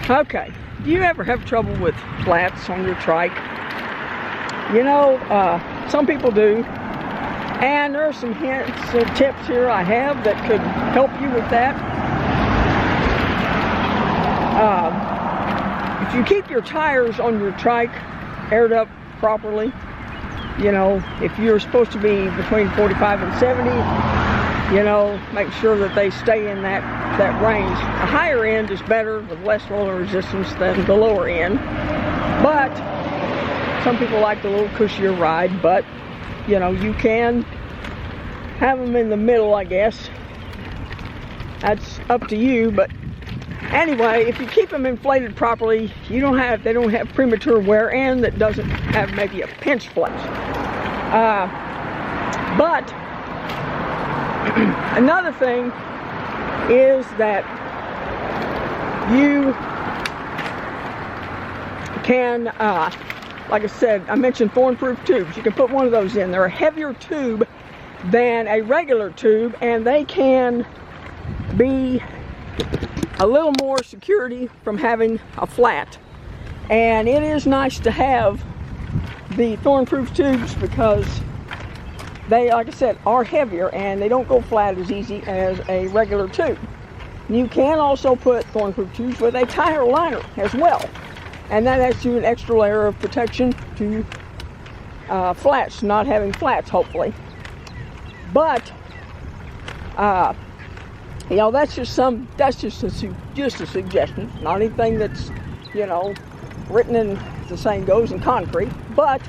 Okay, do you ever have trouble with flats on your trike? You know, some people do, and there are some hints and tips here I have that could help you with that. If you keep your tires on your trike aired up properly, you know, if you're supposed to be between 45 and 70, you know, make sure that they stay in that range. The higher end is better with less roller resistance than the lower end, but some people like the little cushier ride. But you know, you can have them in the middle, I guess. That's up to you. But anyway, if you keep them inflated properly, they don't have premature wear, and that doesn't have maybe a pinch flex. But another thing is that you can, like I said, I mentioned thorn-proof tubes. You can put one of those in. They're a heavier tube than a regular tube, and they can be a little more security from having a flat. And it is nice to have the thorn-proof tubes because they, like I said, are heavier and they don't go flat as easy as a regular tube. You can also put thorn-proof tubes with a tire liner as well, and that adds you an extra layer of protection to flats, not having flats, hopefully. But you know, that's just a suggestion, not anything that's, you know, written in, the saying goes, in concrete. But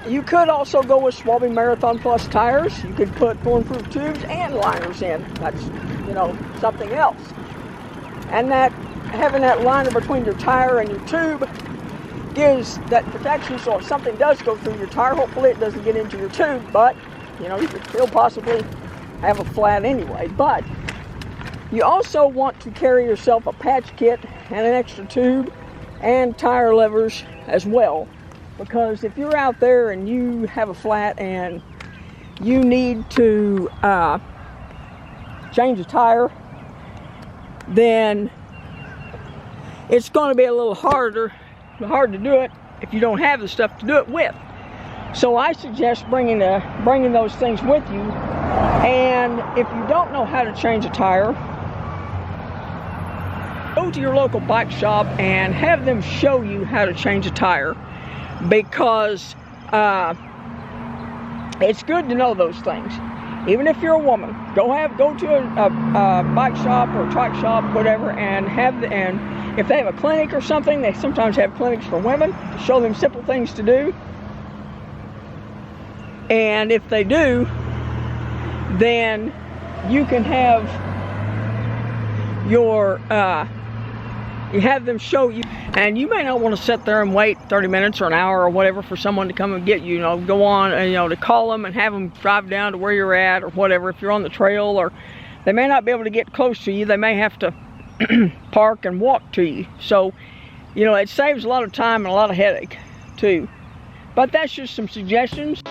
you could also go with Swabi Marathon Plus tires. You could put thorn-proof tubes and liners in. That's, you know, something else. And that having that liner between your tire and your tube gives that protection, so if something does go through your tire, hopefully it doesn't get into your tube. But you know, you could still possibly have a flat anyway. But you also want to carry yourself a patch kit and an extra tube and tire levers as well, because if you're out there and you have a flat and you need to change a tire, then it's going to be a little hard to do it if you don't have the stuff to do it with. So I suggest bringing those things with you. And if you don't know how to change a tire, go to your local bike shop and have them show you how to change a tire, because it's good to know those things. Even if you're a woman, go to a bike shop or a trike shop, whatever, and if they have a clinic or something, they sometimes have clinics for women to show them simple things to do. And if they do, then you can have you have them show you. And you may not want to sit there and wait 30 minutes or an hour or whatever for someone to come and get you. You know, go on and, you know, to call them and have them drive down to where you're at or whatever. If you're on the trail, or they may not be able to get close to you, they may have to park and walk to you. So, you know, it saves a lot of time and a lot of headache too. But that's just some suggestions.